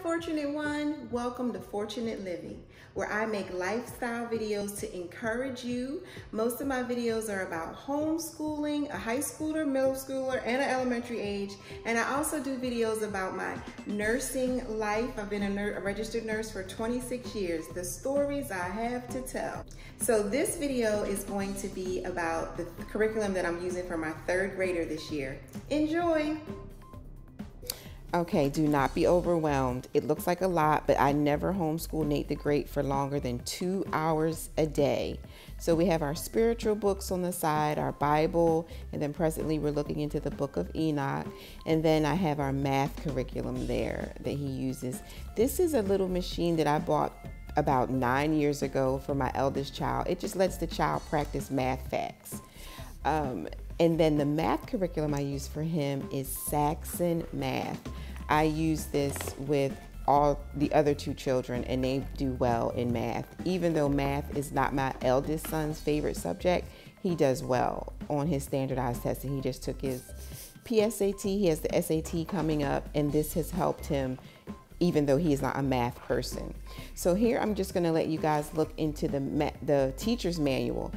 Fortunate One. Welcome to Fortunate Living, where I make lifestyle videos to encourage you. Most of my videos are about homeschooling, a high schooler, middle schooler, and an elementary age. And I also do videos about my nursing life. I've been a registered nurse for 26 years, the stories I have to tell. So this video is going to be about the curriculum that I'm using for my third grader this year. Enjoy. Okay, do not be overwhelmed. It looks like a lot, but I never homeschool Nate the Great for longer than 2 hours a day. So we have our spiritual books on the side, our Bible, and then presently we're looking into the book of Enoch. And then I have our math curriculum there that he uses. This is a little machine that I bought about 9 years ago for my eldest child. It just lets the child practice math facts. And then the math curriculum I use for him is Saxon Math. I use this with all the other two children and they do well in math. Even though math is not my eldest son's favorite subject, he does well on his standardized testing. He just took his PSAT, he has the SAT coming up, and this has helped him even though he is not a math person. So here I'm just gonna let you guys look into the teacher's manual.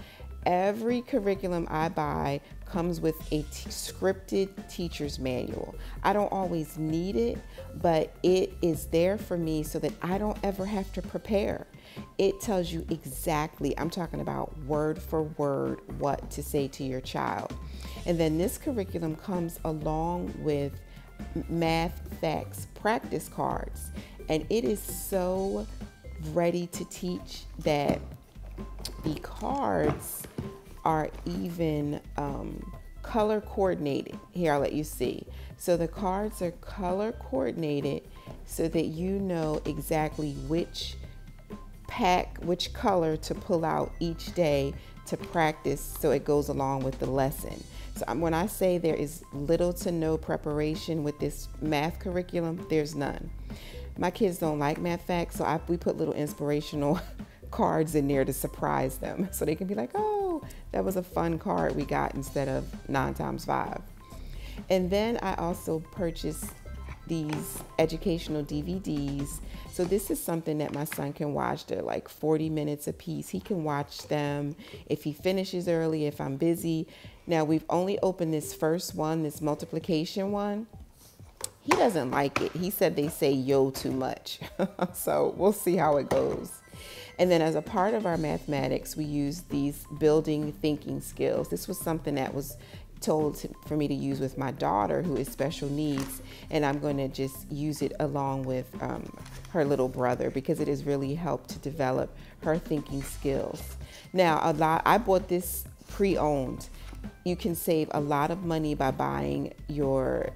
Every curriculum I buy comes with a scripted teacher's manual. I don't always need it, but it is there for me so that I don't ever have to prepare. It tells you exactly, I'm talking about word for word, what to say to your child. And then this curriculum comes along with math facts practice cards. And it is so ready to teach that the cards are even color coordinated. Here, I'll let you see. So the cards are color coordinated so that you know exactly which color to pull out each day to practice so it goes along with the lesson. So when I say there is little to no preparation with this math curriculum, there's none. My kids don't like math facts, so we put little inspirational cards in there to surprise them so they can be like, oh, that was a fun card we got instead of 9 times 5. And then I also purchased these educational DVDs. So this is something that my son can watch. They're like 40 minutes a piece. He can watch them if he finishes early, if I'm busy. Now we've only opened this first one, this multiplication one. He doesn't like it. He said they say yo too much. So we'll see how it goes. And then as a part of our mathematics, we use these building thinking skills. This was something that was told for me to use with my daughter who is special needs. And I'm going to just use it along with her little brother because it has really helped to develop her thinking skills. Now, I bought this pre-owned. You can save a lot of money by buying your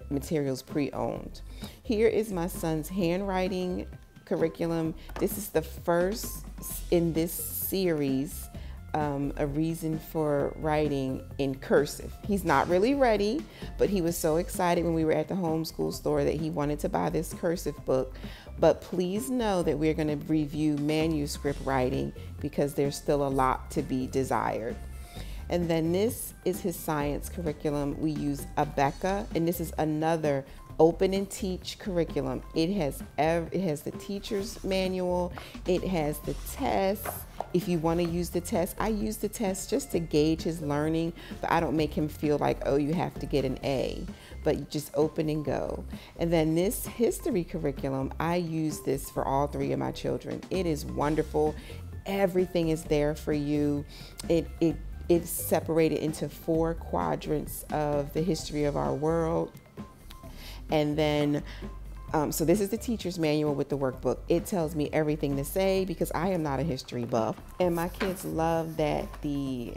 materials pre-owned. Here is my son's handwriting curriculum. This is the first in this series, a reason for writing in cursive. He's not really ready, but he was so excited when we were at the homeschool store that he wanted to buy this cursive book. But please know that we're going to review manuscript writing because there's still a lot to be desired. And then this is his science curriculum. We use Abeka, and this is another open and teach curriculum. It has the teacher's manual. It has the tests. If you want to use the test, I use the test just to gauge his learning, but I don't make him feel like, oh, you have to get an A, but you just open and go. And then this history curriculum, I use this for all 3 of my children. It is wonderful. Everything is there for you. It's separated into 4 quadrants of the history of our world. And then, so this is the teacher's manual with the workbook. It tells me everything to say because I am not a history buff. And my kids love that the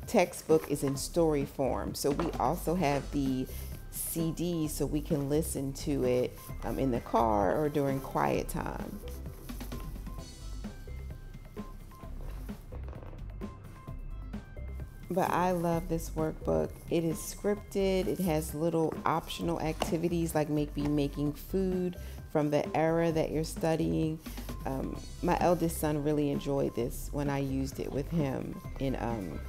textbook is in story form. So we also have the CD so we can listen to it in the car or during quiet time. But I love this workbook. It is scripted. It has little optional activities like maybe making food from the era that you're studying. My eldest son really enjoyed this when I used it with him in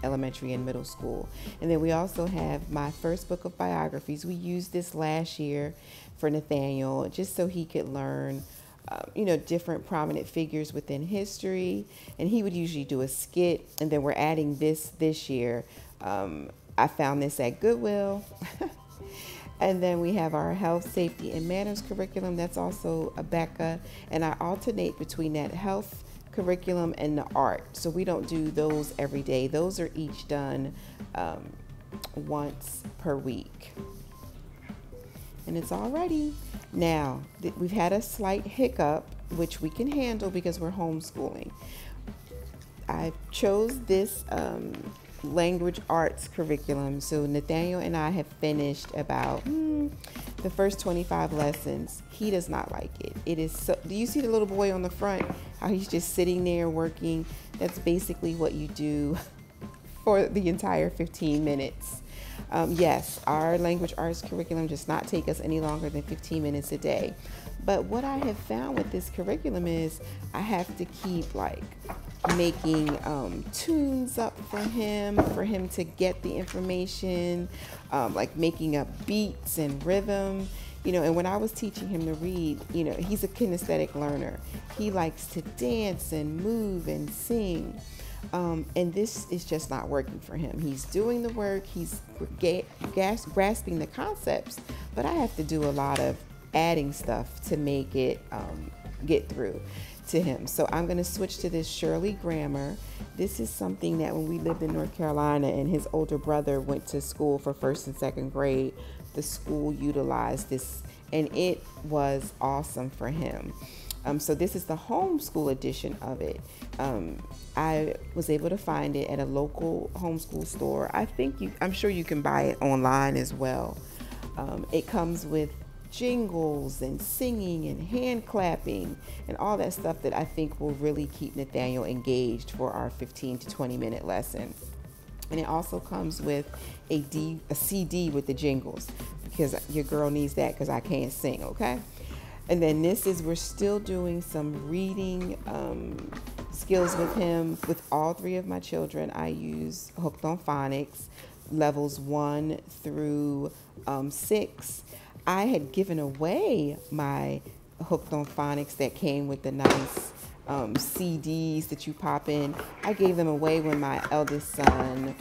elementary and middle school. And then we also have my first book of biographies. We used this last year for Nathaniel just so he could learn different prominent figures within history, and he would usually do a skit, and then we're adding this year. I found this at Goodwill. And then we have our health, safety, and manners curriculum. That's also a Becca, and I alternate between that health curriculum and the art. So we don't do those every day. Those are each done once per week. And it's all ready. Now, we've had a slight hiccup, which we can handle because we're homeschooling. I chose this language arts curriculum. So Nathaniel and I have finished about the first 25 lessons. He does not like it. It is so, do you see the little boy on the front? How he's just sitting there working? That's basically what you do for the entire 15 minutes. Yes, our language arts curriculum does not take us any longer than 15 minutes a day. But what I have found with this curriculum is I have to keep making tunes up for him to get the information, like making up beats and rhythm. And when I was teaching him to read, he's a kinesthetic learner. He likes to dance and move and sing. And this is just not working for him. He's doing the work, he's grasping the concepts, but I have to do a lot of adding stuff to make it get through to him. So I'm going to switch to this Shirley Grammar. This is something that when we lived in North Carolina and his older brother went to school for first and second grade, the school utilized this, and it was awesome for him. So this is the homeschool edition of it. I was able to find it at a local homeschool store. I'm sure you can buy it online as well. It comes with jingles and singing and hand clapping and all that stuff that I think will really keep Nathaniel engaged for our 15 to 20 minute lesson. And it also comes with a CD with the jingles, because your girl needs that because I can't sing, okay? And then we're still doing some reading skills with him. With all three of my children, I use Hooked on Phonics, levels 1 through 6. I had given away my Hooked on Phonics that came with the nice CDs that you pop in. I gave them away when my eldest son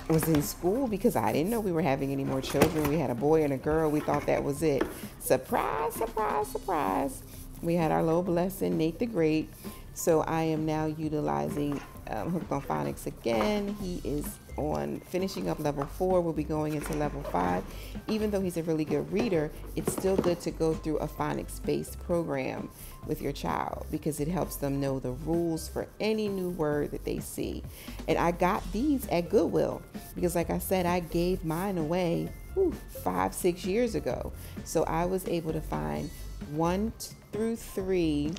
was in school because I didn't know we were having any more children. We had a boy and a girl. We thought that was it. Surprise, surprise, surprise. We had our little blessing, Nate the Great. So I am now utilizing Hooked on Phonics again. He is on finishing up level 4. We'll be going into level 5. Even though he's a really good reader, it's still good to go through a phonics-based program with your child because it helps them know the rules for any new word that they see. And I got these at Goodwill because, like I said, I gave mine away 5-6 years ago. So I was able to find 1 through 3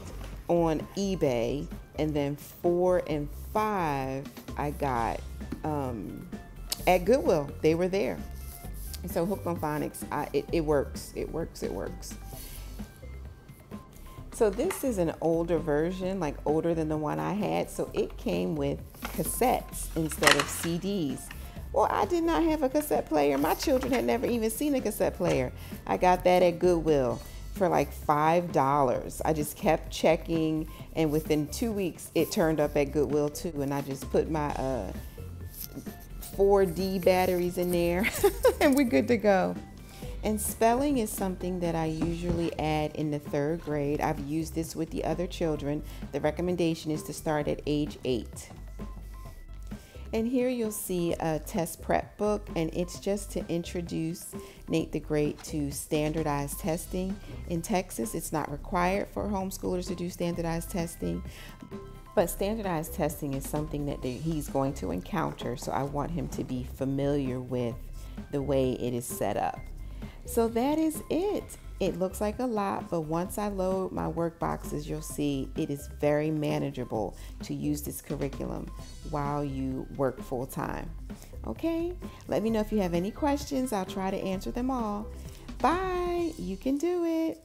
on eBay, and then 4 and 5 I got at Goodwill. They were there. So Hooked on Phonics, it works. It works. So this is an older version, like older than the one I had. So it came with cassettes instead of CDs. Well, I did not have a cassette player. My children had never even seen a cassette player. I got that at Goodwill for like $5. I just kept checking, and within 2 weeks it turned up at Goodwill too, and I just put my 4D batteries in there and we're good to go. And spelling is something that I usually add in the 3rd grade. I've used this with the other children. The recommendation is to start at age 8. And here you'll see a test prep book, and it's just to introduce Nate the Great to standardized testing. In Texas, it's not required for homeschoolers to do standardized testing, but standardized testing is something that he's going to encounter, so I want him to be familiar with the way it is set up. So that is it. It looks like a lot, but once I load my work boxes, you'll see it is very manageable to use this curriculum while you work full time. Okay, let me know if you have any questions. I'll try to answer them all. Bye. You can do it.